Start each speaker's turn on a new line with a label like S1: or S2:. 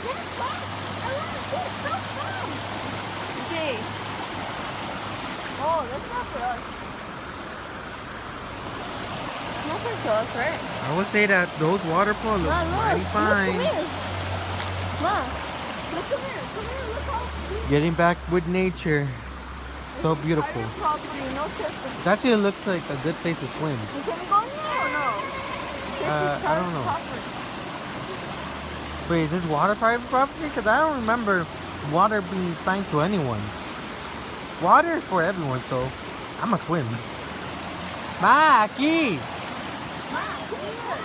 S1: That's fun. I want to see it. So fun. Okay. Oh, that's not for us. Nothing to us, right?
S2: I would say that those waterfalls look
S1: Ma,
S2: mighty
S1: look. Look, come
S2: fine.
S1: here. Ma, look, come here. Come here. Look how cute.
S2: Getting back with nature. So
S1: This is
S2: beautiful.
S1: private property. No trespassing.
S2: It actually looks like a good place to swim.
S1: Can we go in here or no? This is
S2: I
S1: private
S2: don't know.
S1: property.
S2: Wait, is this water private property? Because I don't remember water being signed to anyone. Water is for everyone, so I'm gonna swim. Ma, aquí!
S1: Ma, come here.